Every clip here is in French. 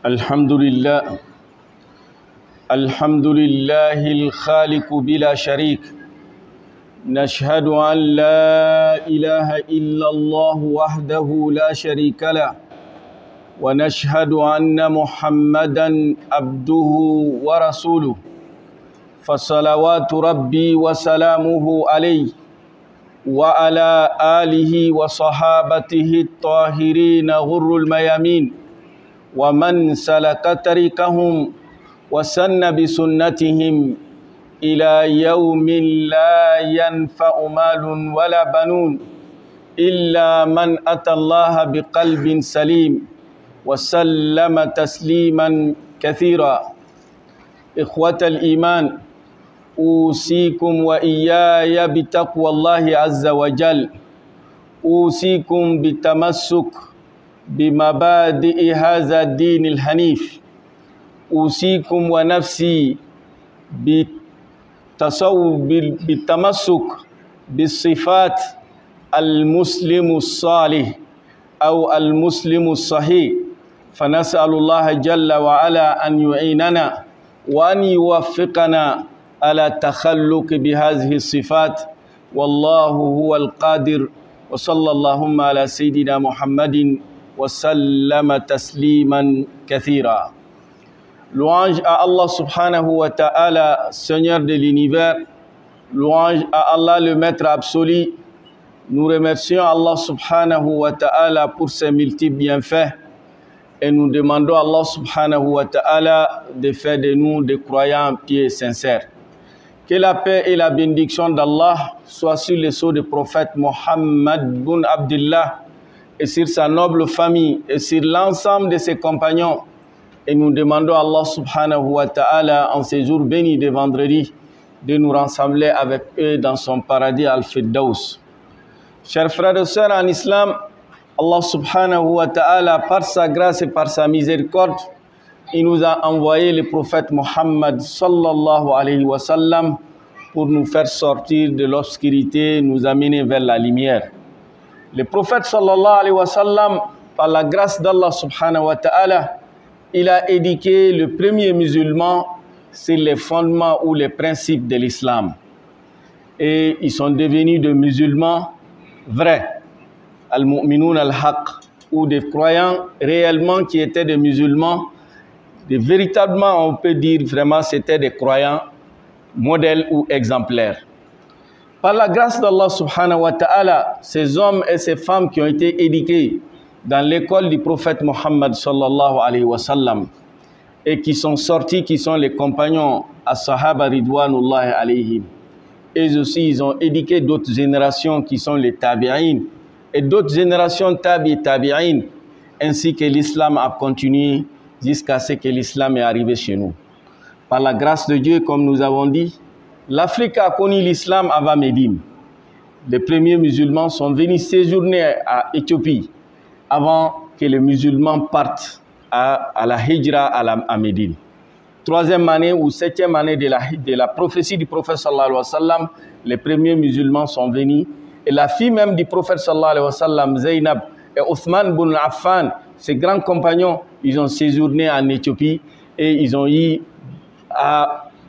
الحمد لله الخالق بلا شريك. نشهد أن لا إله إلا الله وحده لا شريك له، ونشهد أن محمدا عبده ورسوله، فصلوات ربي وسلامه عليه وعلى آله وصحابته الطاهرين غر الميامين، ومن سلك طريقهم وسن بسنتهم إلى يوم لا ينفع مال ولا بنون إلا من أتى الله بقلب سليم وسلم تسليما كثيرا. إخوة الإيمان، أوصيكم وإياي بتقوى الله عز وجل. أوصيكم بالتمسك بمبادئ هذا الدين الحنيف. أوصيكم ونفسي بالتمسك بالصفات المسلم الصالح أو المسلم الصحيح، فنسأل الله جل وعلا أن يعيننا وأن يوفقنا على التخلق بهذه الصفات، والله هو القادر. وصلى اللهم على سيدنا محمد وسلم تسليما كثيرا. Louange à Allah subhanahu wa ta'ala, Seigneur de l'univers. Louange à Allah, le Maître absolu. Nous remercions Allah subhanahu wa ta'ala pour ses multiples bienfaits et nous demandons à Allah subhanahu wa ta'ala de faire de nous des croyants pieux et sincères. Que la paix et la bénédiction d'Allah soient sur les sceaux du prophète Mohammed bin Abdullah et sur sa noble famille et sur l'ensemble de ses compagnons. Et nous demandons à Allah subhanahu wa ta'ala en ces jours bénis de vendredi de nous rassembler avec eux dans son paradis Al-Firdaus. Chers frères et sœurs en islam, Allah subhanahu wa ta'ala, par sa grâce et par sa miséricorde, il nous a envoyé le prophète Mohammed sallallahu alayhi wa sallam pour nous faire sortir de l'obscurité, nous amener vers la lumière. Le prophète sallallahu alayhi wa sallam, par la grâce d'Allah subhanahu wa ta'ala, il a éduqué le premier musulman sur les fondements ou les principes de l'islam. Et ils sont devenus des musulmans vrais, al-mu'minoun al-haq, ou des croyants réellement qui étaient des musulmans, véritablement on peut dire vraiment c'était des croyants modèles ou exemplaires. Par la grâce d'Allah subhanahu wa ta'ala, ces hommes et ces femmes qui ont été éduqués dans l'école du prophète Mohammed sallallahu alayhi wa sallam et qui sont sortis, qui sont les compagnons as-sahaba ridwanullahi alayhim. Et aussi ils ont éduqué d'autres générations qui sont les tabi'in et d'autres générations tabi'in, ainsi que l'islam a continué jusqu'à ce que l'islam est arrivé chez nous. Par la grâce de Dieu, comme nous avons dit, l'Afrique a connu l'islam avant Médine. Les premiers musulmans sont venus séjourner à Éthiopie avant que les musulmans partent à la hijra à Médine. Troisième année ou septième année de la prophétie du prophète sallallahu alayhi wa sallam, les premiers musulmans sont venus. Et la fille même du prophète sallallahu alayhi wa sallam, Zainab et Othman bin Affan, ses grands compagnons, ils ont séjourné en Éthiopie et ils ont eu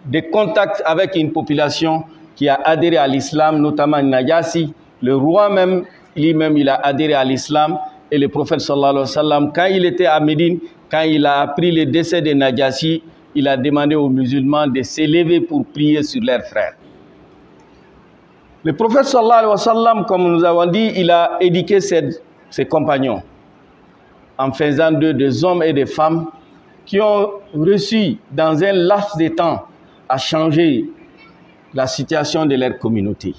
des contacts avec une population qui a adhéré à l'islam, notamment Najassi. Le roi même, lui-même, il a adhéré à l'islam. Et le prophète sallallahu alayhi wa sallam, quand il était à Médine, quand il a appris le décès de Najassi, il a demandé aux musulmans de s'élever pour prier sur leurs frères. Le prophète sallallahu alayhi wa sallam, comme nous avons dit, il a éduqué ses compagnons en faisant d'eux des hommes et des femmes qui ont réussi dans un laps de temps à changer la situation de leur communauté,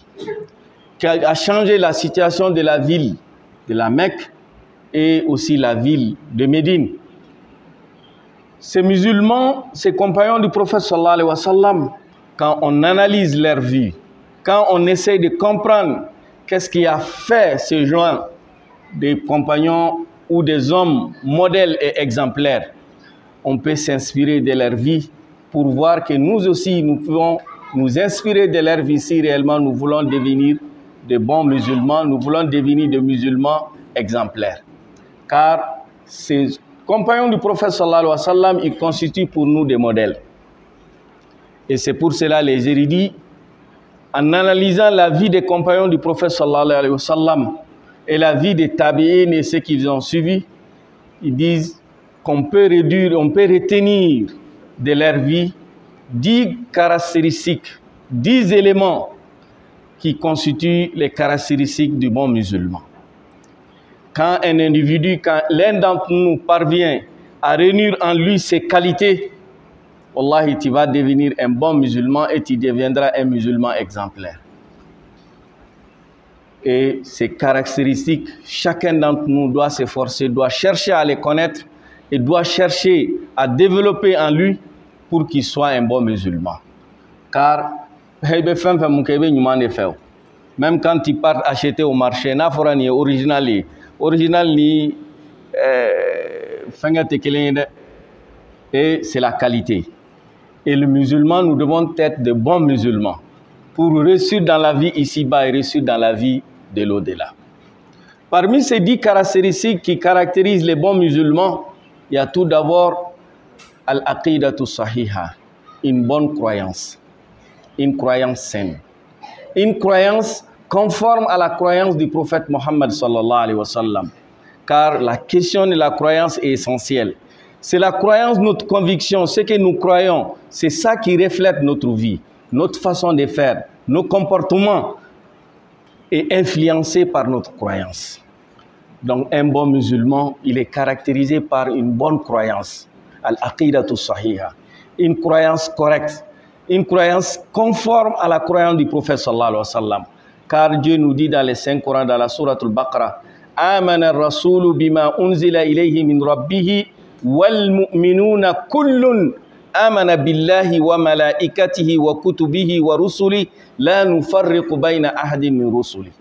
qui a changé la situation de la ville de la Mecque et aussi la ville de Médine. Ces musulmans, ces compagnons du prophète sallallahu alayhi wa sallam, quand on analyse leur vie, quand on essaie de comprendre qu'est-ce qui a fait ces gens des compagnons ou des hommes modèles et exemplaires, on peut s'inspirer de leur vie pour voir que nous aussi, nous pouvons nous inspirer de leur vie si réellement nous voulons devenir de bons musulmans, nous voulons devenir des musulmans exemplaires. Car ces compagnons du prophète sallallahu alayhi wa sallam, ils constituent pour nous des modèles. Et c'est pour cela les érudits, en analysant la vie des compagnons du prophète sallallahu alayhi wa sallam et la vie des tabi'in et ceux qu'ils ont suivis, ils disent qu'on peut retenir de leur vie 10 caractéristiques, 10 éléments qui constituent les caractéristiques du bon musulman. Quand un individu, quand l'un d'entre nous parvient à réunir en lui ces qualités, wallahi, tu vas devenir un bon musulman et tu deviendras un musulman exemplaire. Et ces caractéristiques, chacun d'entre nous doit s'efforcer, doit chercher à les connaître et doit chercher à développer en lui pour qu'il soit un bon musulman. Car, même quand tu pars acheter au marché, original et c'est la qualité. Et le musulman, nous devons être de bons musulmans pour réussir dans la vie ici-bas et réussir dans la vie de l'au-delà. Parmi ces 10 caractéristiques qui caractérisent les bons musulmans, il y a tout d'abord al-aqidatu sahiha, une bonne croyance, une croyance saine, une croyance conforme à la croyance du prophète Mohammed sallallahu alayhi wa sallam. Car la question de la croyance est essentielle. C'est la croyance, notre conviction, ce que nous croyons, c'est ça qui reflète notre vie, notre façon de faire, nos comportements est influencé par notre croyance. Donc un bon musulman, il est caractérisé par une bonne croyance, al-aqidatu sahiha, une croyance correcte, une croyance conforme à la croyance du prophète sallallahu alayhi wa sallam. Car Dieu nous dit dans les 5 Corans, dans la sourate al-Baqarah, amana ar-rasulu bima unzila ilayhi min rabbihi wal mu'minuna kullun amana billahi wa malaikatihi wa kutubihi wa rusuli la nufarriqu bayna ahadin min rusuli.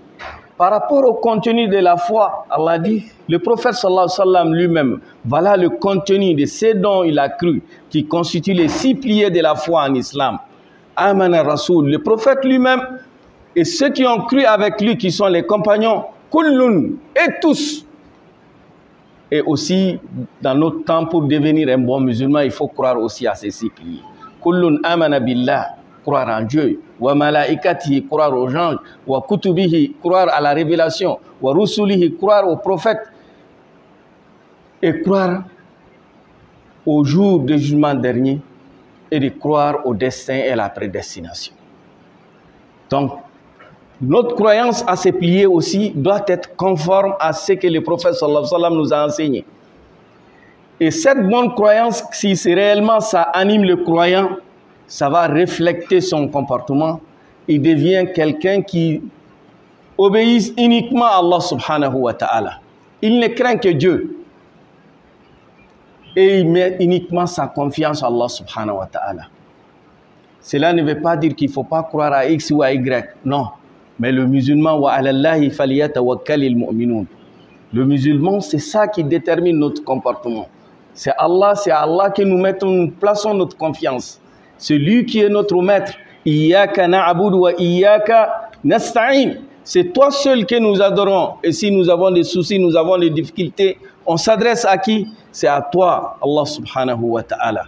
Par rapport au contenu de la foi, Allah dit, le prophète sallallahu alayhi wa sallam lui-même, voilà le contenu de ce dont il a cru, qui constitue les 6 piliers de la foi en islam. Amana Rasoul, le prophète lui-même, et ceux qui ont cru avec lui, qui sont les compagnons, kullun, et tous. Et aussi, dans notre temps, pour devenir un bon musulman, il faut croire aussi à ces 6 piliers. Kullun amana billah, croire en Dieu, wa malaikatihi, croire aux anges, wa kutubihi, croire à la révélation, wa rusulihi, croire aux prophètes, et croire au jour du jugement dernier, et de croire au destin et à la prédestination. Donc, notre croyance à ces piliers aussi doit être conforme à ce que le prophète sallallahu alayhi wa sallam nous a enseigné. Et cette bonne croyance, si c'est réellement ça anime le croyant, ça va refléter son comportement. Il devient quelqu'un qui obéit uniquement à Allah subhanahu wa ta'ala. Il ne craint que Dieu. Et il met uniquement sa confiance à Allah subhanahu wa ta'ala. Cela ne veut pas dire qu'il ne faut pas croire à X ou à Y. Non. Mais le musulman, wa alallahi faliyatawakkalil mu'minun. Le musulman, c'est ça qui détermine notre comportement. C'est Allah que nous plaçons notre confiance. C'est lui qui est notre maître. Iyyaka na'budu wa iyyaka nasta'in. C'est toi seul que nous adorons. Et si nous avons des soucis, nous avons des difficultés, on s'adresse à qui? C'est à toi, Allah subhanahu wa ta'ala.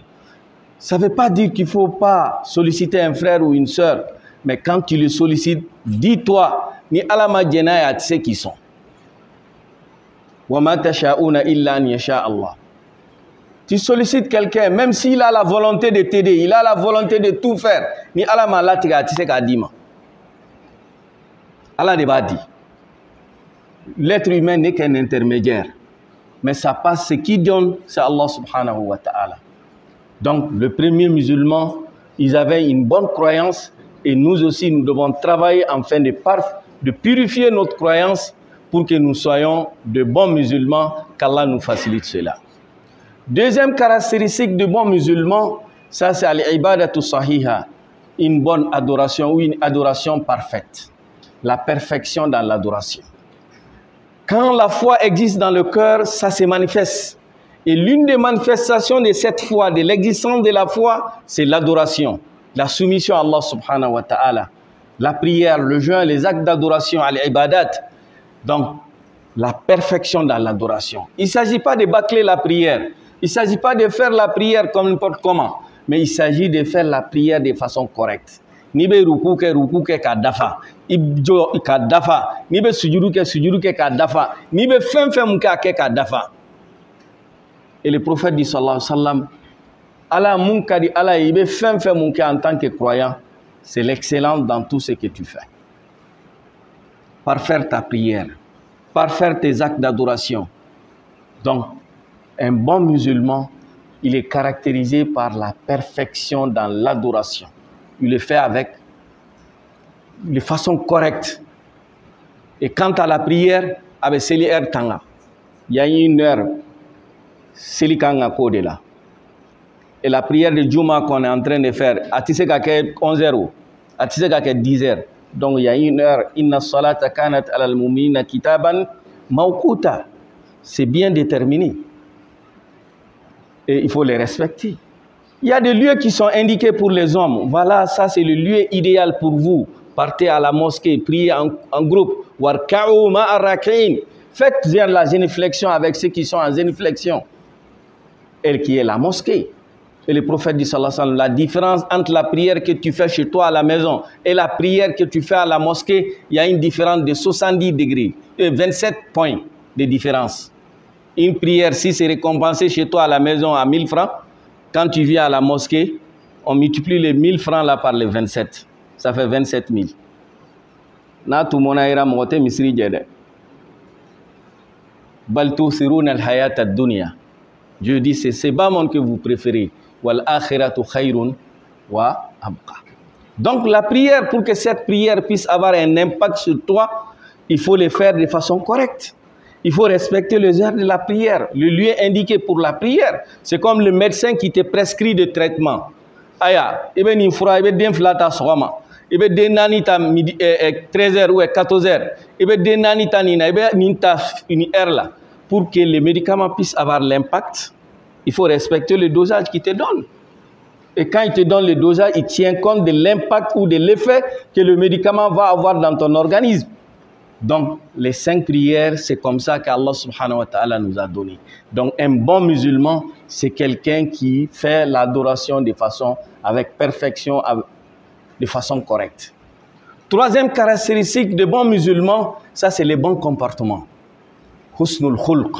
Ça ne veut pas dire qu'il ne faut pas solliciter un frère ou une sœur. Mais quand tu le sollicites, dis-toi, ni alama djenaya tu sais qui sont. Wa ma tasha'una illa an yasha Allah. Tu sollicites quelqu'un, même s'il a la volonté de t'aider, il a la volonté de tout faire, ni alama la tu sais qu'a dit. Allah ne va dire. L'être humain n'est qu'un intermédiaire. Mais ça passe, ce qui donne, c'est Allah subhanahu wa ta'ala. Donc, le premier musulman, ils avaient une bonne croyance et nous aussi, nous devons travailler afin de purifier notre croyance pour que nous soyons de bons musulmans, qu'Allah nous facilite cela. Deuxième caractéristique de bons musulmans, ça c'est al-ibadatu sahiha, une bonne adoration ou une adoration parfaite. La perfection dans l'adoration. Quand la foi existe dans le cœur, ça se manifeste. Et l'une des manifestations de cette foi, de l'existence de la foi, c'est l'adoration, la soumission à Allah subhanahu wa ta'ala, la prière, le jeûne, les actes d'adoration, al-ibadat. Donc, la perfection dans l'adoration. Il ne s'agit pas de bâcler la prière. Il ne s'agit pas de faire la prière comme n'importe comment. Mais il s'agit de faire la prière de façon correcte. Ni be ruku ke ka dafa. Ibjo ka dafa. Ni be sujudu ke ka dafa. Ni be fem ke ka dafa. Et le prophète dit sallallahu alayhi wa sallam, Allah mun kadi Allah ibe fem ke en tant que croyant, c'est l'excellence dans tout ce que tu fais. Parfaire ta prière, parfaire tes actes d'adoration. Donc, un bon musulman, il est caractérisé par la perfection dans l'adoration. Il le fait de façon correcte. Et quant à la prière, avec Seli Er Tanga, il y a une heure, Seli Kanga Kodela. Et la prière de Juma qu'on est en train de faire, à Tiseka 11h, à Tiseka 10h. Donc il y a une heure, Inna salata kanat alal mu'minina kitaban mawquta. C'est bien déterminé. Et il faut les respecter. Il y a des lieux qui sont indiqués pour les hommes. Voilà, ça c'est le lieu idéal pour vous. Partez à la mosquée, priez en groupe. Warka'u ma'a raki'in. Faites la génuflexion avec ceux qui sont en génuflexion. Elle qui est la mosquée. Et le prophète dit sallallahu alayhi wa sallam, la différence entre la prière que tu fais chez toi à la maison et la prière que tu fais à la mosquée, il y a une différence de 70 degrés, 27 points de différence. Une prière, si c'est récompensé chez toi à la maison à 1000 francs, quand tu viens à la mosquée, on multiplie les 1000 francs là par les 27. Ça fait 27 000. Na tout mon aïra mote misri djede. Baltou siroun al hayat ad dunya. Dieu dit c'est ce bas monde que vous préférez. Wal akhiratu khayrun wa abqa. Donc la prière, pour que cette prière puisse avoir un impact sur toi, il faut le faire de façon correcte. Il faut respecter les heures de la prière, le lieu indiqué pour la prière. C'est comme le médecin qui te prescrit de traitement. Aya, ibe ni fura ibe den flata sogama. Ibe den nanita 13h ou 14h. Ibe den nanita nina ibe ninta une heure là. Pour que les médicaments puissent avoir l'impact, il faut respecter le dosage qu'il te donne. Et quand il te donne le dosage, il tient compte de l'impact ou de l'effet que le médicament va avoir dans ton organisme. Donc, les 5 prières, c'est comme ça qu'Allah subhanahu wa ta'ala nous a donné. Donc, un bon musulman, c'est quelqu'un qui fait l'adoration de façon, avec perfection, de façon correcte. Troisième caractéristique de bon musulman, ça c'est le bon comportement. Husnul khulq.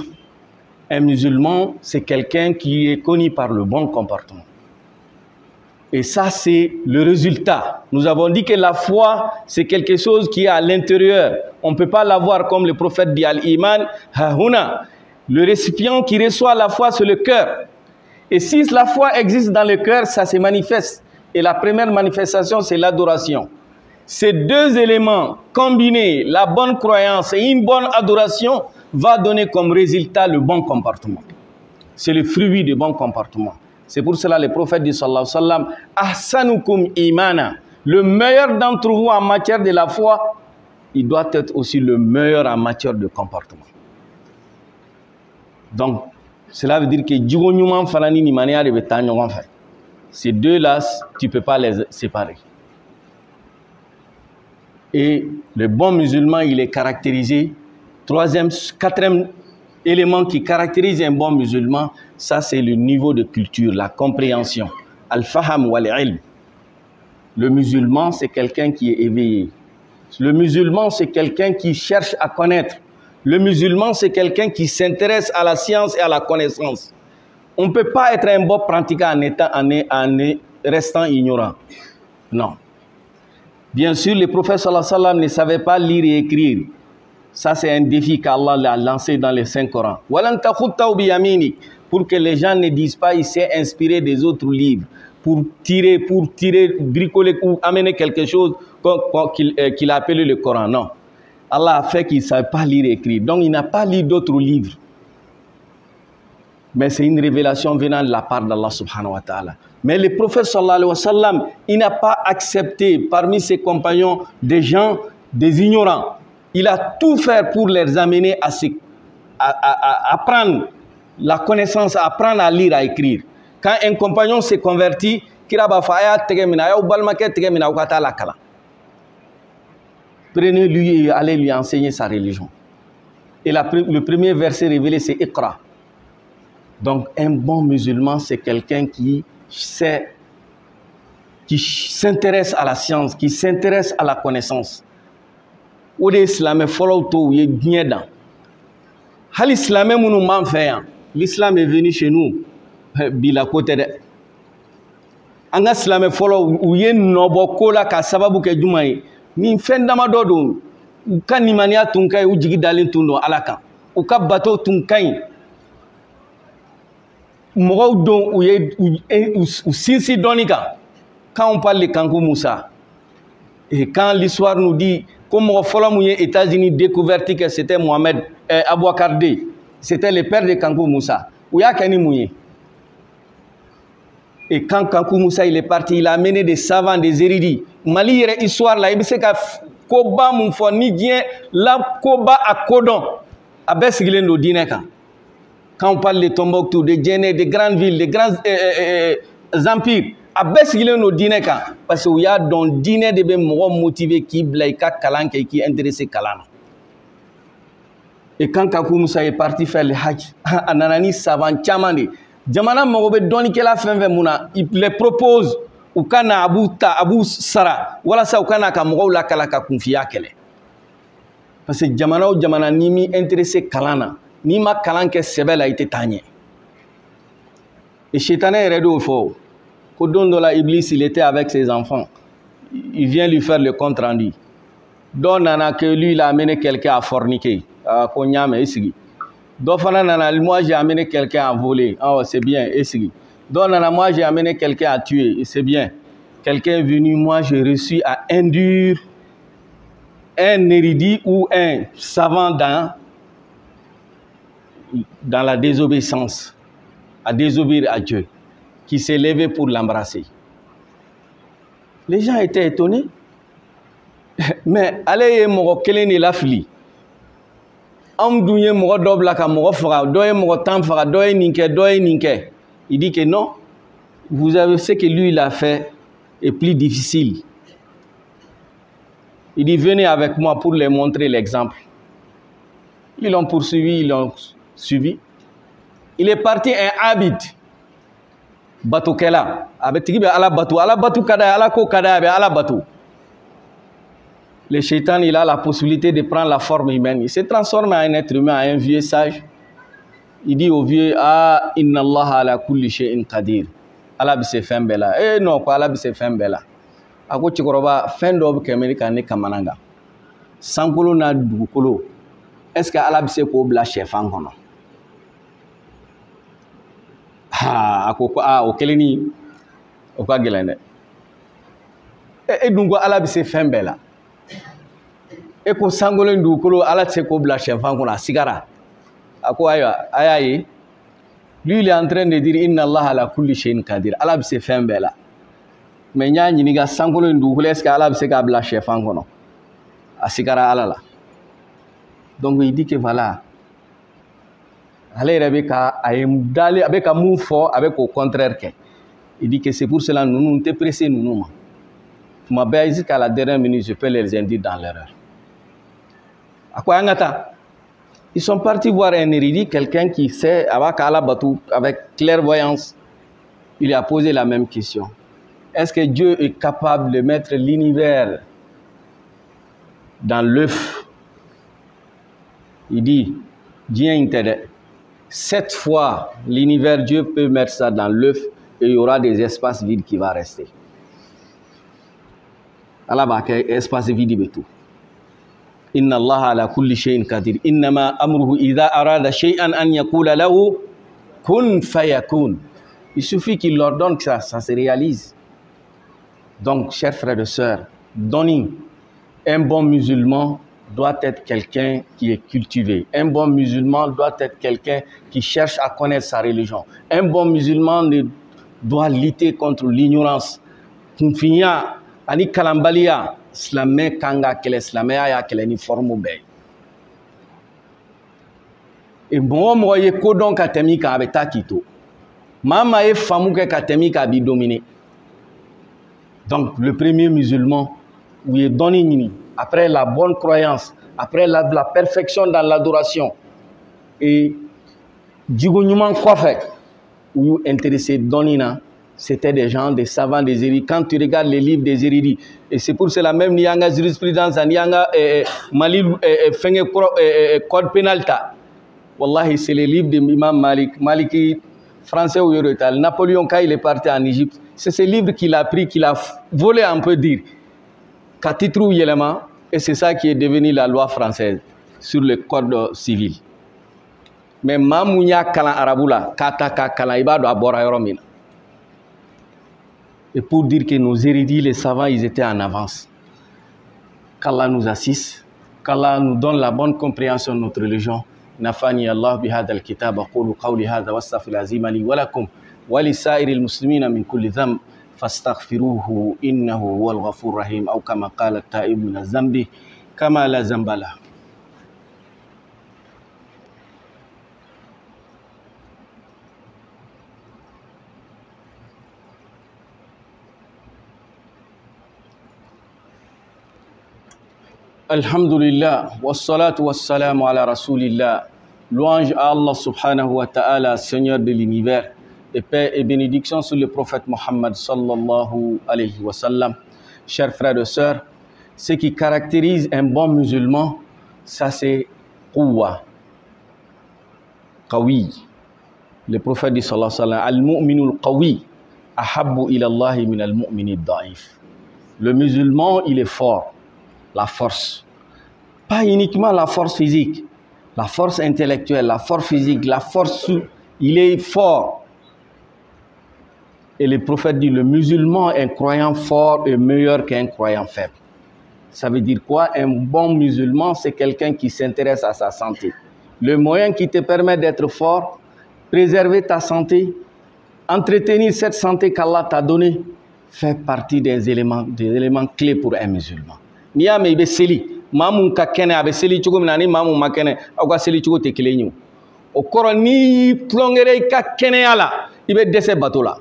Un musulman, c'est quelqu'un qui est connu par le bon comportement. Et ça, c'est le résultat. Nous avons dit que la foi, c'est quelque chose qui est à l'intérieur. On ne peut pas l'avoir comme le prophète dit al-Iman, hahuna. Le récipient qui reçoit la foi, c'est le cœur. Et si la foi existe dans le cœur, ça se manifeste. Et la première manifestation, c'est l'adoration. Ces deux éléments combinés, la bonne croyance et une bonne adoration, va donner comme résultat le bon comportement. C'est le fruit du bon comportement. C'est pour cela le prophète dit sallallahu alayhi wa sallam, ahsanukum imana, le meilleur d'entre vous en matière de la foi, il doit être aussi le meilleur en matière de comportement. Donc, cela veut dire que ces deux-là, tu ne peux pas les séparer. Et le bon musulman, il est caractérisé. Quatrième élément qui caractérise un bon musulman, ça c'est le niveau de culture, la compréhension. Al-faham wal-ilm. Le musulman, c'est quelqu'un qui est éveillé. Le musulman, c'est quelqu'un qui cherche à connaître. Le musulman, c'est quelqu'un qui s'intéresse à la science et à la connaissance. On ne peut pas être un bon pratiquant en restant ignorant. Non. Bien sûr, le prophète sallallahu alayhi wa sallam ne savait pas lire et écrire. Ça, c'est un défi qu'Allah a lancé dans les 5 Corans. Pour que les gens ne disent pas, il s'est inspiré des autres livres. Pour tirer, bricoler ou amener quelque chose qu'il a appelé le Coran. Non. Allah a fait qu'il ne savait pas lire et écrire. Donc, il n'a pas lu d'autres livres. Mais c'est une révélation venant de la part d'Allah subhanahu wa ta'ala. Mais le prophète sallallahu alayhi wa sallam, il n'a pas accepté parmi ses compagnons des gens, des ignorants. Il a tout fait pour les amener à apprendre la connaissance, à apprendre à lire, à écrire. Quand un compagnon s'est converti, prenez-lui et allez lui enseigner sa religion. Et le premier verset révélé, c'est Iqra. Donc, un bon musulman, c'est quelqu'un qui sait, qui s'intéresse à la science, qui s'intéresse à la connaissance. Ou des islamés follow to y bien dans. Hal islamé mounou man fait. L'islam est venu chez nous. Bila côté de. Anga islamé follow ou y nobo kola ka sababu ke jumai. Min fendama dodo. U ka nimaniya tunkai u jigi dalen tundo alaka. U ka bateau tunkai. Mougaou don ou sinsi donika. Quand on parle de Kankou Moussa, et quand l'histoire nous dit comment les États-Unis découvert que c'était Mohamed Abouakar D, c'était le père de Kankou Moussa. Où y a Kani Mouye. Et quand Kankou Moussa il est parti, il a amené des savants, des érudits. Mali y a histoire là, il sait que Koba Moufo Nidien, la Koba à Kodon, à Bessiglen do Dineka. Quand on parle de Tombouctou, de Djenné, des grandes villes, des grands empires, à Bessiglen do Dineka, parce qu'il y a dans dîner de gens motivés qui blaïka kalan qui intéressé kalan. Et quand Kankou Moussa est parti faire le Hajj, Ananani savant chamani, Jamana Mogobe doni que la fin mouna, il les propose ou kana Abu Sara, voilà ça ou kana Kamogo la kalaka confia kele. Parce que Jamana nimi intéressé kalana, nima kalan que sebel a été tagné. Et Chétane est réduit au fort. Kodondola Iblis, il était avec ses enfants. Il vient lui faire le compte rendu. Donc, nana que lui, il a amené quelqu'un à forniquer. Donc, moi, j'ai amené quelqu'un à voler. Oh, c'est bien. Donc, nana, moi, j'ai amené quelqu'un à tuer. C'est bien. Quelqu'un est venu, moi, j'ai reçu à induire un érudit ou un savant dans la désobéissance, à désobéir à Dieu, qui s'est levé pour l'embrasser. Les gens étaient étonnés. Mais allez, mon kelen est la fili. Amdouye mon dobla ka mon fera, doye mon temps fera, doye ninke. Il dit que non. Vous avez ce que lui il a fait est plus difficile. Il dit venez avec moi pour les montrer l'exemple. Ils l'ont poursuivi, ils l'ont suivi. Il est parti un Abid. Bateau kela. Avec tigibe ala bateau kada ala ko kada ala bateau. Le shaitan il a la possibilité de prendre la forme humaine. Il se transforme en un être humain, en un vieux sage. Il dit au vieux ah inna Allah ala kulli shay'in qadir. Allah bi se fɛn bɛɛ la. Eh non quoi Allah bi se fɛn bɛɛ la. A ko cɛkɔrɔba fɛn dɔw bɛ kɛmɛ ka ne kamananga. Sankolo n'a dugukolo. Est-ce que Allah bi se k'o bila sɛfan kɔnɔ? A ko o kelen ni o ka gɛlɛn dɛ. E dun ko Allah bi se fɛn bɛɛ la. E ko sankolo in dugukolo Allah ti se k'o bila sɛfan kɔnɔ a sigara. A ko ayiwa a y'a ye. Lui il est en train de dire inna Allah ala kulli shay'in qadir. Allah bi se fɛn bɛɛ la. Mais ɲ'a ɲininka sankolo in dugukolo est-ce que Allah bi se k'a bila sɛfan kɔnɔ? A sigara Allah la. Donc il dit que voilà. Ale yɛrɛ bɛ ka a ye dalen a bɛ ka mun fɔ a bɛ k'o contraire kɛ. Il dit que c'est pour cela nous n tɛ pressé ninnu ma. Tuma bɛɛ jusqu'à la dernière minute je peux les induire dans l'erreur. A ko an ka taa. Ils sont partis voir un érudit, quelqu'un qui sait avec clairvoyance. Il lui a posé la même question. Est-ce que Dieu est capable de mettre l'univers dans l'œuf? Il dit, Dieu intérêt. 7 fois l'univers, Dieu peut mettre ça dans l'œuf et il y aura des espaces vides qui vont rester. Allah va créer espace vide et tout. Inna Allah ala kulli shay'in qadir. Innama amruhu idha arada shay'an an yaqula lahu kun fayakun. Il suffit qu'il leur donne que ça se réalise. Donc, chers frères et sœurs, donnez. Un bon musulman doit être quelqu'un qui est cultivé. Un bon musulman doit être quelqu'un qui cherche à connaître sa religion. Un bon musulman doit lutter contre l'ignorance. Kunfinya, ani kalambaliya. Silamɛ kanga kɛlɛ silamɛya y'a kɛlɛ ni forme bɛɛ ye. Mɔgɔ o mɔgɔ ye ko dɔn ka tɛmɛ i kan a bɛ taa k'i to. Maa maa ye faamu kɛ ka tɛmɛ i kan a b'i dominer. Donc le premier musulman u ye dɔnni ɲini après la bonne croyance après la perfection dans l'adoration. Et Djigounyouman Kwafek, où intéressé Donina, c'était des gens, des savants, des érudits. Quand tu regardes les livres des érudits, et c'est pour cela même Nianga jurisprudence, Nianga Mali code pénal. Wallahi, c'est les livres de l'imam Malik, Maliki, français ou Yorutal. Napoléon, quand il est parti en Égypte, c'est ce livre qu'il a pris, qu'il a volé, on peut dire, qu'à titre ou élément, et c'est ça qui est devenu la loi française sur le code civil. Mais Mamounia Kalan Araboula, Kataka Kalan Ibado Abora Yoromina. Et pour dire que nos érudits, les savants, ils étaient en avance. Qu'Allah nous assiste, qu'Allah nous donne la bonne compréhension de notre religion. نفعني الله بهذا الكتاب أقول قولي هذا واستغفر العظيم لي ولكم ولسائر المسلمين من كل ذنب فاستغفروه إنه هو الغفور الرحيم أو كما قال التائب من الذنب كما لا ذنب له. Alhamdulillah, wassalatu wassalamu ala rasulillah. Louange à Allah subhanahu wa ta'ala, Seigneur de l'univers, et paix et bénédiction sur le prophète Mohammed sallallahu alayhi wa sallam. Chers frères et sœurs, ce qui caractérise un bon musulman, ça c'est Quwwa, Qawi. Le prophète dit sallallahu alayhi wa sallam, Al-mu'minul qawi, ahabbu ila Allahi min al-mu'minid da'if. Le musulman, il est fort. La force, pas uniquement la force physique, la force intellectuelle, la force physique, la force, il est fort. Et le prophète dit, le musulman, un croyant fort est meilleur qu'un croyant faible. Ça veut dire quoi? Un bon musulman, c'est quelqu'un qui s'intéresse à sa santé. Le moyen qui te permet d'être fort, préserver ta santé, entretenir cette santé qu'Allah t'a donnée, fait partie des éléments clés pour un musulman. Niya me ibe seli mamun ka kene abe seli chugo minani mamun makene agwa seli chugo te kelenyu o koro ni plongere ka kene ala ibe dese batola.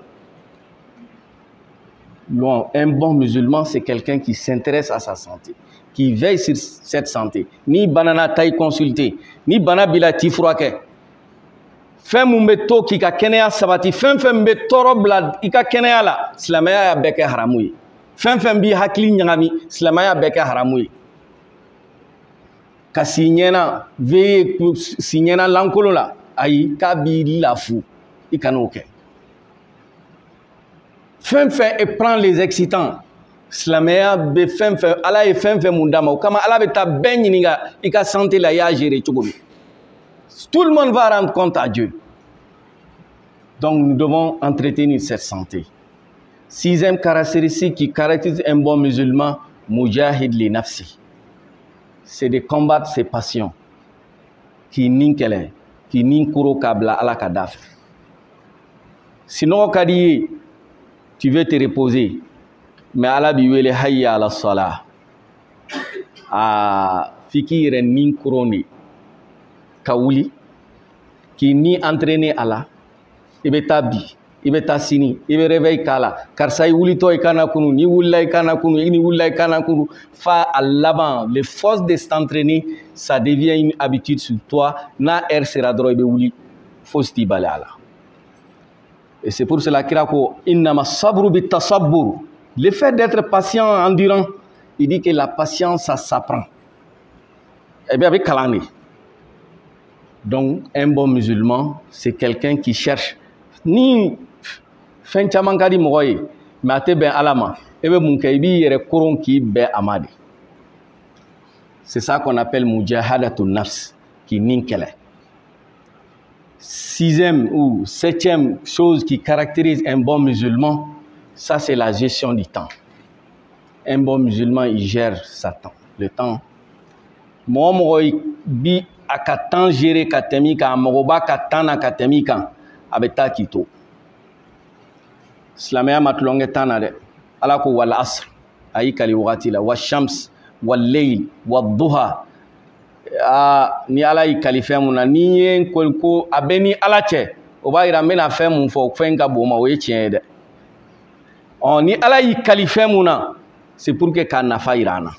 Non, un bon musulman c'est quelqu'un qui s'intéresse à sa santé, qui veille sur cette santé. Ni banana taille consulter, ni bana bila tifroake. Fem mumbeto ki ka kene sabati fem be torobla ika kene ala islamaya ya beke haramuyi. Fem bi hakili nyangami silamaya beke haramuyi ka sinyena veye sinyena lankolo la ayi ka bi lafu ikanoke fem et prend les excitants silamaya be fem ala e fem mundama kama ala be ta benyiniga ika santé la ya gérer tchogobi. Tout le monde va rendre compte à Dieu. Donc nous devons entretenir cette santé. Sixième caractéristique qui caractérise un bon musulman, mujahid li nafsi. C'est de combattre ses passions. Qui ninkele, qui ninkuro kabla ala kadaf. Sinon, kadi, tu veux te reposer, mais ala biwele hayya ala salah. A fikire ninkuro ni kawuli, qui ni entraîner ala, ibetabi. Ibe tasini, ibe réveil kala, karsa wulito ikana kunu, ni wulla ikana kunu, ni wulla ikana kunu, fa à l'avant, les forces de s'entraîner, ça devient une habitude sur toi, na sera droit ibe wuli, fosti balala. Et c'est pour cela qu'il a dit, innama sabru bit tasabbur. Le fait d'être patient, endurant, il dit que la patience, ça s'apprend. Eh bien, avec kalani. Donc, un bon musulman, c'est quelqu'un qui cherche ni fen chaman kadi mogoy mate ben alama ebe mun kay bi yere koron ki be amadi. C'est ça qu'on appelle mujahadatun nafs, qui ninkele. Sixième ou septième chose qui caractérise un bon musulman, ça c'est la gestion du temps. Un bon musulman, il gère sa temps, le temps. Mo mogoy bi akatan gérer katemika mogoba katana katemika abeta kito. Islamaya matlonge tana de ala ko wal asr ayi kali wagati la washams wal layl wad duha ni ala yi kalife mun na ni yen ko abeni ala che o ba ira mena fe mun fo fenga bo ma o ye tien de on ni ala yi kalife mun na c'est pour que ka nafa irana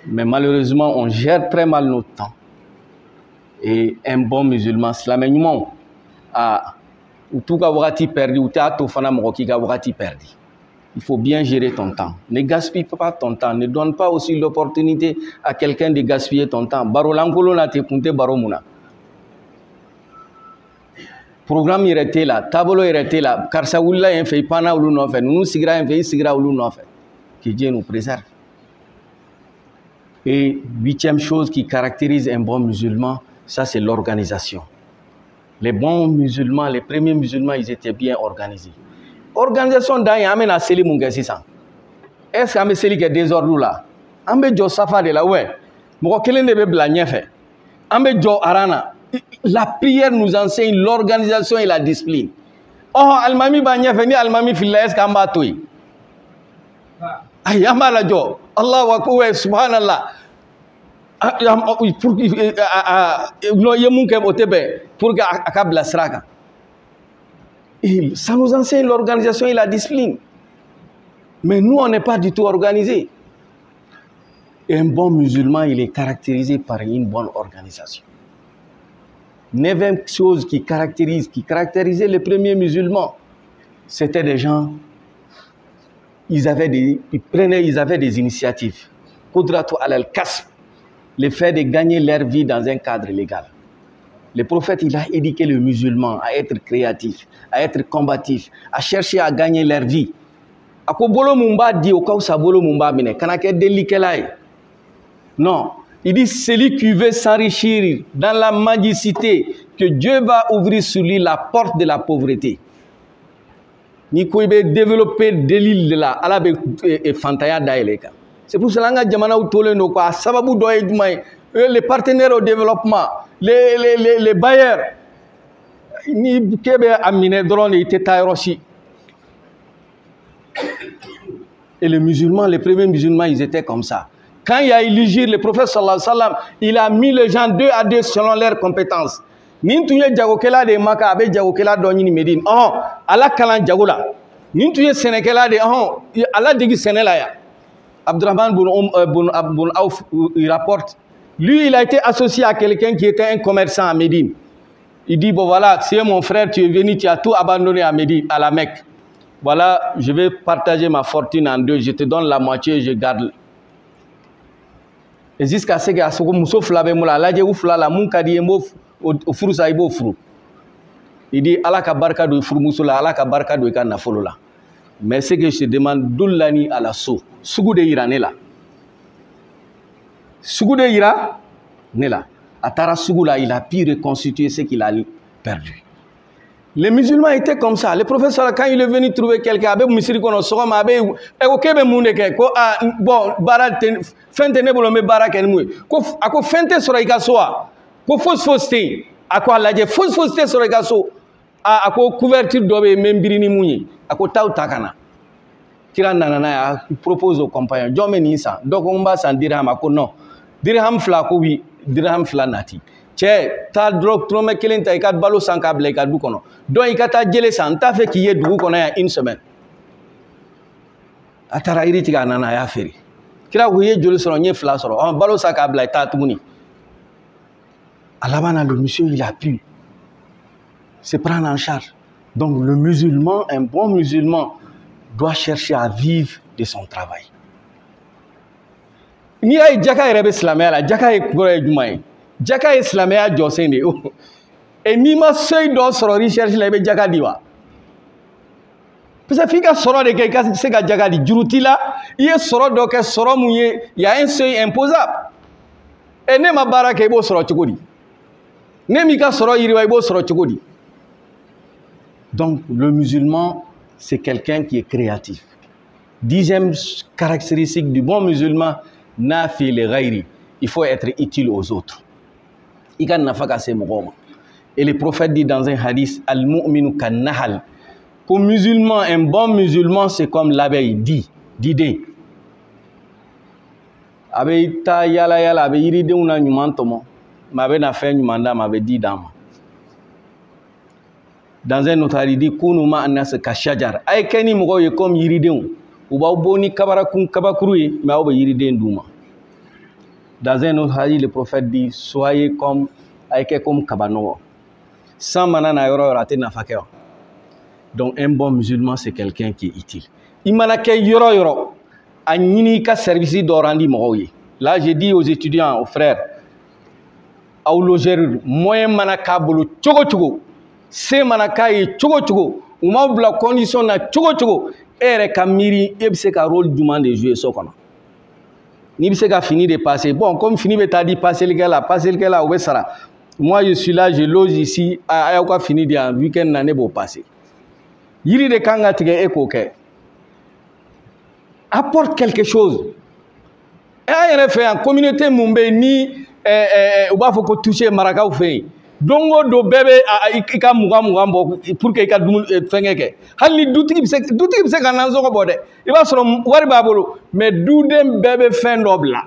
Mais malheureusement, on gère très mal notre temps. Et un bon musulman, silamɛɲumanw, u t'u ka wagati perdu, u t'a to fana mɔgɔ k'i ka wagati perdu. Il faut bien gérer ton temps. Ne gaspille pas ton temps. Ne donne pas aussi l'opportunité à quelqu'un de gaspiller ton temps. Baro lankolon na te kunte baro muna. Programme yɛrɛ t'e la, taabolo yɛrɛ t'e la, karisa wulila yen fɛ i panna olu nɔfɛ, ninnu sigira yen fɛ i sigira olu nɔfɛ. Que Dieu nous préserve. Et 8e chose qui caractérise un bon musulman, ça c'est l'organisation. Les bons musulmans, les premiers musulmans, ils étaient bien organisés. Organisation dans y a seli mun kɛ sisan. Est-ce qu'on bɛ seli kɛ désordre la? An bɛ jɔ safa de la ouais. Mɔgɔ kelen de bɛ bila ɲɛfɛ. An bɛ jɔ aran na. La prière nous enseigne l'organisation et la discipline. Oh, alimami b'a ɲɛfɛ ni alimami filila est-ce qu'on b'a to yen? Ayi, an b'a lajɔ. Allahu akbar, subhanallah. Pour ye mun kɛ o tɛ bɛn pour que a ka bila sira kan. Ça nous enseigne l'organisation et la discipline. Mais nous, on n'est pas du tout organisés. Et un bon musulman, il est caractérisé par une bonne organisation. 9e chose qui caractérisait les premiers musulmans, c'était des gens, ils avaient des initiatives. Qudratu alal kasb, le fait de gagner leur vie dans un cadre légal. Le prophète, il a éduqué le musulman à être créatif, à être combatif, à chercher à gagner leur vie. Ako bolo mumba di au sa bolo mumba mine kanake delikelaye. Non, il dit celui qui veut s'enrichir dans la mendicité, que Dieu va ouvrir sur lui la porte de la pauvreté. Ni ko ibe développer delil de la ala be fantaya daileka. C'est pour cela que jamana utole no kwa sababu do les partenaires au développement, les bailleurs, ni kebe amine drone ite tayroshi. Et les musulmans, les premiers musulmans, ils étaient comme ça. Quand il y a eu l'Igir, le prophète sallallahu alayhi wa sallam, il a mis les gens 2 à 2 selon leurs compétences. Ni tu ye jagokela de Maka, abe jagokela do ni Médine. Oh, ala kalan jagola. Ni tu ye Sénégalais de ala digi Sénéla ya. Abdurrahman bin Auf, il rapporte. Lui, il a été associé à quelqu'un qui était un commerçant à Médine. Il dit, bon voilà, c'est mon frère, tu es venu, tu as tout abandonné à Médine, à la Mecque. Voilà, je vais partager ma fortune en 2, je te donne la moitié, je garde. Et jusqu'à ce que je muso flabe moula, la je oufla la mun kadi mo au furu sa ibo furu. Il dit, Allah ka barka do furu muso la, Allah ka barka do ka nafolo la. Mais ce que je te demande, doulani à la so, sugu de irane la. Sugu de ira, ne la. Atara sugu la, il a pu reconstituer ce qu'il a perdu. Les musulmans étaient comme ça. Le professeur, quand il est venu trouver quelqu'un, bon, bara fente ne bolo me bara ken mu ko ako fente soro ikaso ko fosfoste ako alaje fosfoste soro ikaso ako couverture dobe membirini munyi ako tautakana kira nana ya propose au compagnon jome ni sa donc on va sans dirham ako non dirham fla ko wi dirham fla nati che ta drog trome kelen ta ikat balo sanka ble ka du kono donc ikata jele san ta fe ki ye du kono ya une semaine atara iriti ga nana ya feri kira wuye joli soro nye fla soro on balo sanka ble ta tuguni alabana le monsieur il a pu se prendre en charge. Donc le musulman, un bon musulman doit chercher à vivre de son travail. Ni ay jaka rebe islamia la jaka e kuro jumai jaka islamia josene et ni ma sey do soro recherche la be jaka diwa parce que fika soro de ke se ga jaka di juruti la ye soro do ke soro muye ya un seuil imposable et ne ma baraka bo soro chukudi ne mi ka soro yiriwa bo soro chukudi. Donc le musulman c'est quelqu'un qui est créatif. 10e caractéristique du bon musulman, nafi le ghairi, il faut être utile aux autres. Et le prophète dit dans un hadith, al-mu'minu kan-nahal, qu'au musulman, un bon musulman, c'est comme l'abeille, d'idée. Abe ta yala yala abe yiri de una nyumantomo, mabe na fe nyumanda mabe di dama. Dans un autre il dit kunu ma anas ka shajar ay keni mo ye comme yiriden ou ba boni kabara kun kabakuru mais o ba yiriden duma Dans un autre hadith, le prophète dit, soyez comme Kabano. Sans manana yoro raté nafake. Donc un bon musulman, c'est quelqu'un qui est utile. Il m'a dit yoro a nini ka service d'orandi moye. Là, j'ai dit aux étudiants, aux frères, au loger, moyen manaka bolo chogo, c'est manaka et chogo, ou ma la condition na chogo, et kamiri, et c'est un rôle du monde de jouer ça. Ni c'est qu'à finir de passer. Bon, comme fini de t'as dit passer le gars là, où est ça? Moi, je suis là, je loge ici, à quoi finir de week-end n'année pour passer. Yiri de kanga tige ekoke. Apporte quelque chose. Et en fait, en communauté Mumbai ni ou ba faut toucher maraka ou fait. Dongo do bébé ika muga pour que ika fengeke. Hali duti bi se kana zo ko bode. Iba soro wari babolo mais dudem bébé fin dobla.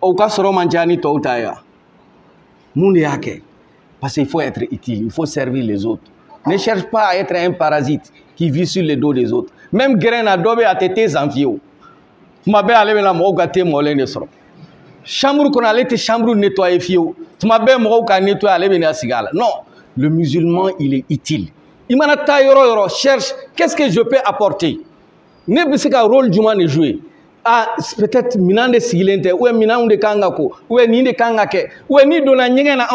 Ou ka soro manjani to utaya. Munde yake. Parce qu'il faut être utile, il faut servir les autres. Ne cherche pas à être un parasite qui vit sur le dos des autres. Même grain à dobe à tes envieux. Tu m'as bien allé dans mon gâté mollet de soro. Chambre qu'on allait te chambre nettoyer fio. Tu m'as bien mon gâté nettoyer aller venir à cigale. Non, le musulman il est utile. Il m'a dit cherche qu'est-ce que je peux apporter. Ne peut pas rôle du monde jouer. Ah, peut-être minande sigilente ou minande de kangako ou ni de kangake ou ni dona nyengena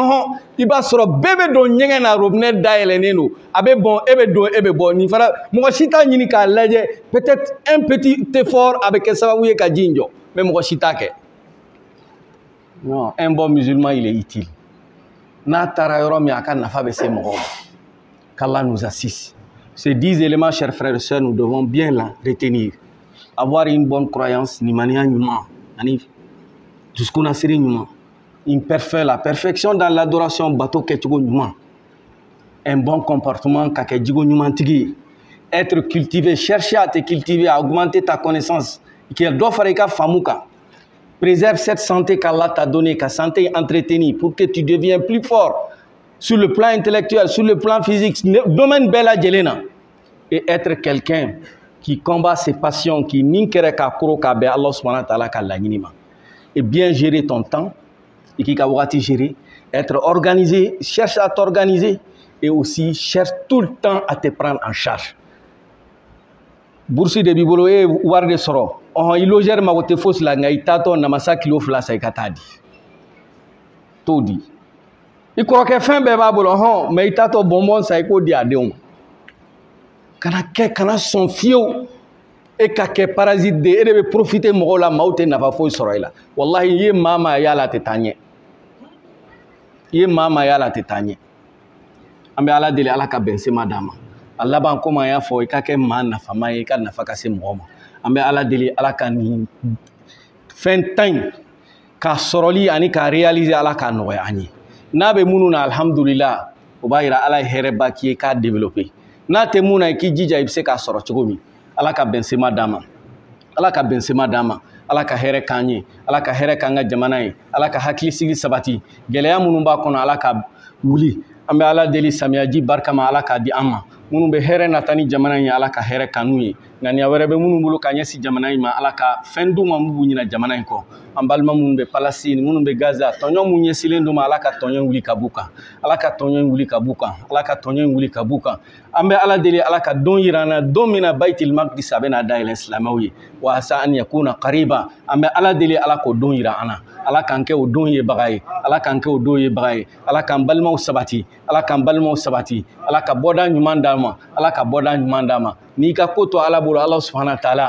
iba soro bébé do nyengena robne daeleneno abe bon ebe bon ni fara mo chita nyini ka laje peut-être un petit effort avec ça ou ka jinjo mais mo chita ke non un bon musulman il est utile na tarayoro mi aka nafa be se mo qu'Allah nous assiste. Ces 10 éléments chers frères et sœurs nous devons bien la retenir. Avoir une bonne croyance, ni mania nyuma, jusqu'au nasiri nyuma, la perfection dans l'adoration, bateau ketchugo nyuma, un bon comportement kakejigo nyuma tigi, être cultivé, chercher à te cultiver, à augmenter ta connaissance, qui doit faire famuka, préserve cette santé qu'Allah t'a donnée, ta santé entretenue, pour que tu deviennes plus fort sur le plan intellectuel, sur le plan physique, domaine bella djelena, et être quelqu'un qui combat ses passions, qui n'inkere ka kuro ka be Allah subhanahu wa ta'ala ka lagnima. Et bien gérer ton temps, et qui ka wati gérer, être organisé, cherche à t'organiser, et aussi cherche tout le temps à te prendre en charge. Boursi de bibolo e warde soro, il logère ma wote fos la nga itato na masa kilo fla sa ikatadi. Todi. I croit que fin be babolo mais itato bonbon sa iko di adeum. Kana son fio et kake parasite de ebe profiter mo la maute na fa fo soroila wallahi ye mama ya la tetanye ambe ala dele ala ka bense madama Allah ban koma ya fo kake man na fama e ka na fa ka se mo ambe ala dele ala ka ni fin time ka soroli ani ka réaliser ala ka no ya ani na be mununa alhamdulillah o bayira ala hereba ki ka développer na te muna ki jija ibse ka soro chogomi ala ka bensema dama ala ka bensema dama ala ka here kanye ala ka here kanga jamana yi ala ka hakili sigi sabati geleya munun ba kono ala ka wuli ambe ala deli samiyaji barkama ala ka di amma munun be here natani jamana yi ala ka here kanu yi ngani awere be munun bulu kanye si jamana yi ma ala ka fendu ma mubu nyina jamana yi ko ambalma munun be Palestine munun be Gaza tonyo munye silendu ma ala ka tonyo wuli kabuka ala ka tonyo wuli kabuka ala ka tonyo wuli kabuka ambe ala deli ala ka don yirana domina baitul maqdis abena dail islamawi wa asa an yakuna qariba ambe ala deli ala ko don yirana ala kan ke o don ye bagaye ala kan ke o do ye bagaye ala kan balma sabati ala kan balma sabati ala ka boda nyuman dama ala ka boda nyuman dama ni ka koto ala bolo Allah subhanahu wa ta'ala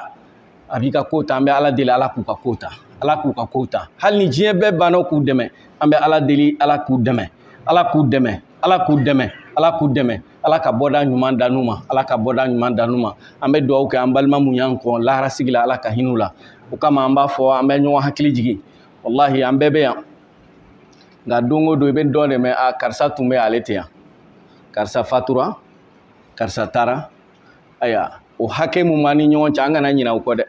abika kota ambe ala deli ala ku ka kota ala ku ka kota hal ni jiye be bano ku deme ambe ala deli ala ku deme ala ku deme ala ku deme ala ku deme ala ka boda nyuman danuma ala ka boda nyuman danuma ambe do ke ambalma munyan ko lara sigila ala ka hinula o kama amba fo ambe nyo hakili jigi wallahi ambe be ya nga dongo do be do de me a karsa tumbe alete ya karsa fatura karsa tara aya o hake mu mani nyon changa na nyina ko de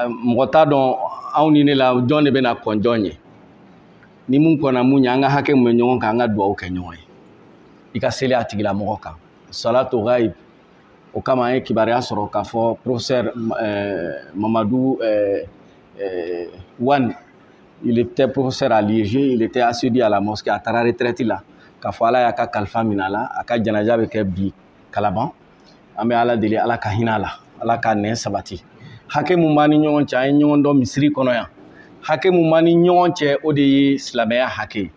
mota don awni ne la jonne be na konjonye ni mun ko na munya nga hake mu nyon ka nga do o ke nyon ika sele atigila mo ka salatu ghaib o kama an ye kibaruya sɔrɔ k'a fɔ professeur Mamadou Wane, il était professeur à Liège, il était assidu à la mosquée, a taara retraite la k'a fɔ Ala y'a ka kalifa minɛ a la, a ka janaja bɛ kɛ bi Kalaban. An bɛ Ala deli Ala ka hinɛ a la, Ala ka nɛn sabati. Hakɛ mun b'an ni ɲɔgɔn cɛ, an ye ɲɔgɔn dɔn misiri kɔnɔ yan. Hakɛ mun b'an ni ɲɔgɔn cɛ, o de ye silamɛya hakɛ ye.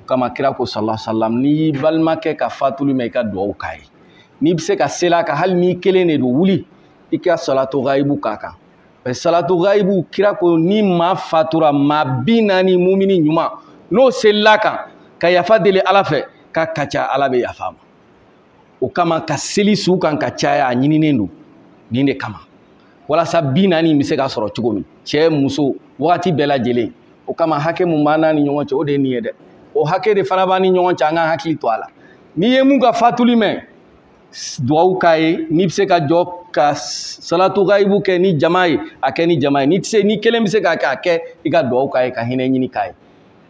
O kama kira ko sallallahu alaihi wa sallam, n'i y'i balimakɛ ka fatuli mɛn i ka dugawu k'a ye. N'i bɛ se ka sela ka hali n'i kelen de don wuli i ka salatu ghaibu k'a kan. Salatu ghaibu kira ko ni maa fatura maa 40 mumini ɲuman n'o selila kan ka yafa deli Ala fɛ k'a ka ca Ala bɛ yafa ma. O kama ka seli su kan ka caya a ɲininen don nin de kama. Walasa 40 bɛ se ka sɔrɔ cogo min cɛ muso wagati bɛɛ lajɛlen. O kama hakɛ mun b'an n'a ni ɲɔgɔn cɛ o de ye nin ye dɛ. O hakɛ de fana b'an ni ɲɔgɔn cɛ an ka hakili to a la. N'i ye mun ka fatuli mɛn dugawu k'a ye, n'i bɛ se ka jɔ ka salatu ghaibu kɛ ni jama ye a kɛ ni jama ye, ni kelen bɛ se k'a kɛ a kɛ i ka dugawu k'a ye ka hinɛ ɲini k'a ye.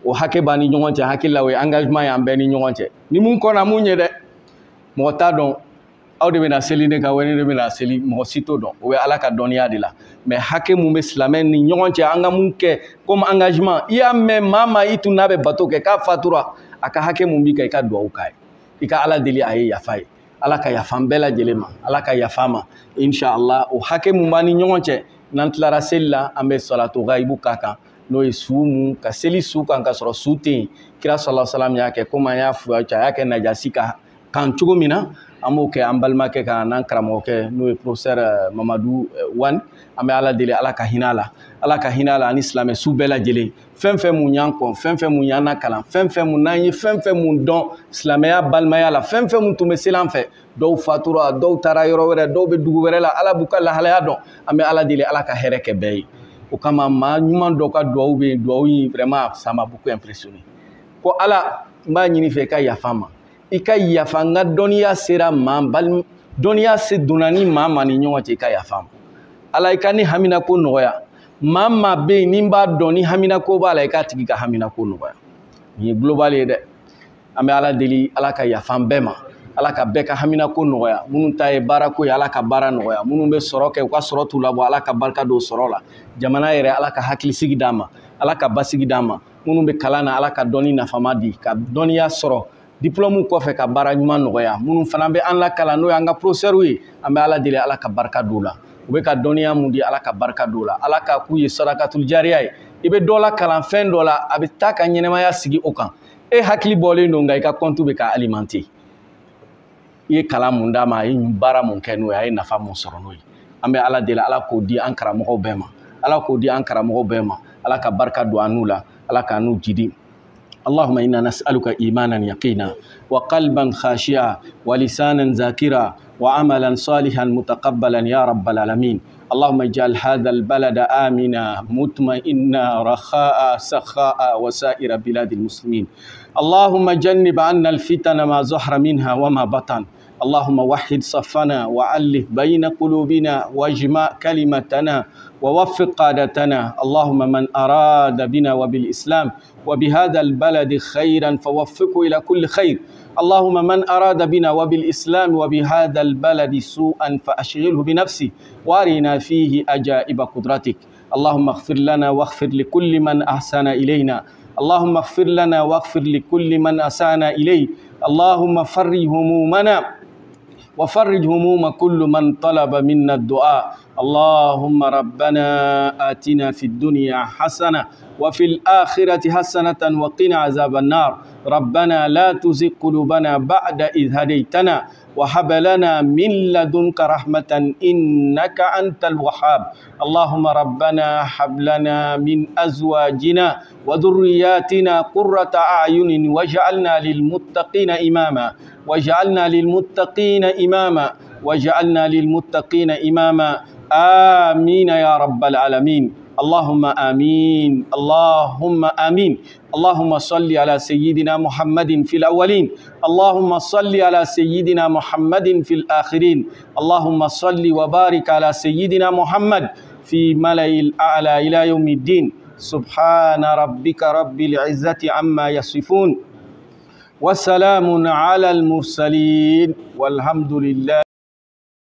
O hakɛ b'an ni ɲɔgɔn cɛ hakili la o ye engagement ye an bɛɛ ni ɲɔgɔn cɛ. Ni mun kɔnna mun ye dɛ mɔgɔ t'a dɔn aw de bɛna seli ne kan wa ne de bɛna seli mɔgɔ si t'o dɔn, o ye Ala ka dɔnniya de la. Mais hakɛ mun bɛ silamɛ ni ɲɔgɔn cɛ an ka mun kɛ comme engagement, i y'a mɛn maa ma i tun n'a bɛ bato kɛ k'a fatura a ka hakɛ mun b'i kan i ka dugawu k'a ye, i ka Ala deli a ye yafa ye. Ala ka yafa an bɛɛ lajɛlen ma, Ala ka yafa ma inshallah. O hakɛ mun b'an ni ɲɔgɔn cɛ n'an tilara seli la an bɛ salatu ghaibu k'a kan n'o ye su mun ka seli su kan ka sɔrɔ su tɛ yen. Kira sallallahu alaihi wa sallam y'a kɛ comme an y'a fɔ a cɛ a y'a kɛ najasi ka kan cogo min na an b'o kɛ an balimakɛ kan n'an karamɔgɔkɛ n'o ye professeur Mamadou Wane. An bɛ Ala deli Ala ka hinɛ a la, Ala ka hinɛ a la ani silamɛ su bɛɛ lajɛlen. Fɛn fɛn mun y'an kɔn, fɛn fɛn mun y'an kalan, fɛn fɛn mun n'an ye fɛn fɛn mun dɔn silamɛya balimaya la, fɛn fɛn mun tun bɛ seli an fɛ, dɔw fatura, dɔw taara yɔrɔ wɛrɛ, dɔw bɛ dugu wɛrɛ la, Ala b'u ka lahalaya dɔn. An bɛ Ala deli Ala ka hɛrɛ kɛ bɛɛ ye. O kama maa ɲuman dɔw ka dugawu bɛ yen, dugawu in vraiment ça m'a beaucoup impressionné. Ko Ala n b'a ɲini fɛ i ka yafa ma, i ka yafa n ka dɔnniya sera maa dɔnniya se donna ni maa ma ni ɲɔgɔn cɛ i ka yafa ma. Ala i ka ni haminako nɔgɔya. Maa maa bɛ yen ni n b'a dɔn ni haminako b'a la i k'a tigi ka haminako nɔgɔya. Nin ye global ye dɛ. An bɛ Ala deli Ala ka yafa an bɛɛ ma, Ala ka bɛɛ ka haminako nɔgɔya. Minnu ta ye baarako ye Ala ka baara nɔgɔya, minnu bɛ sɔrɔ kɛ u ka sɔrɔ t'u labɔ Ala ka barika don sɔrɔ la. Jamana yɛrɛ Ala ka hakilisigi d'an ma, Ala ka basigi d'an ma. Minnu bɛ kalan na Ala ka dɔnni nafama di, ka dɔnniya sɔrɔ. Diplôme kɔfɛ ka baara ɲuman nɔgɔya. Minnu fana bɛ an lakalan n'o y'an ka professeur ye, an bɛ Ala deli Ala ka barika don la. U bɛ ka dɔnniya mun di Ala ka barika don la. Ala ka k'u ye sadakatul jariya ye. I bɛ dɔ la kalan fɛn dɔ la a bɛ taa ka ɲɛnɛmaya sigi o kan. E hakili bɔlen don nka i ka compte bɛ ka alimenter. I ye kalan mun d'a ma, a ye baara mun kɛ n'o ye, a ye nafa mun sɔrɔ n'o ye. An bɛ Ala deli Ala k'o di an karamɔgɔw bɛɛ ma. Ala k'o di an karamɔgɔw bɛɛ ma. Ala ka barika don an n'u la. Ala ka n'u jidi. اللهم إنا نسألك إيمانا يقينا وقلبا خاشعا ولسانا ذاكرا وعملا صالحا متقبلا يا رب العالمين. اللهم اجعل هذا البلد آمنا مطمئنا رخاء سخاء وسائر بلاد المسلمين. اللهم جنب عنا الفتن ما ظهر منها وما بطن. اللهم وحد صفنا وألف بين قلوبنا واجمع كلمتنا ووفق قادتنا. اللهم من أراد بنا وبالإسلام وبهذا البلد خيرا فوفقه إلى كل خير. اللهم من أراد بنا وبالإسلام وبهذا البلد سوءا فأشغله بنفسه وارنا فيه أجائب قدرتك. اللهم اغفر لنا واغفر لكل من أحسن إلينا. اللهم اغفر لنا واغفر لكل من أساء إليه. اللهم فرج همومنا وفرج هموم كل من طلب منا الدعاء. اللهم ربنا آتنا في الدنيا حسنة وفي الآخرة حسنة وقنا عذاب النار. ربنا لا تزغ قلوبنا بعد إذ هديتنا وهب لنا من لدنك رحمة إنك أنت الوهاب. اللهم ربنا هب لنا من أزواجنا وذرياتنا قرة أعين واجعلنا للمتقين إماما واجعلنا للمتقين إماما واجعلنا للمتقين إماما. آمين يا رب العالمين. اللهم آمين اللهم آمين. اللهم صل على سيدنا محمد في الأولين. اللهم صل على سيدنا محمد في الآخرين. اللهم صل وبارك على سيدنا محمد في ملأ الأعلى إلى يوم الدين. سبحان ربك رب العزة عما يصفون وسلام على المرسلين والحمد لله.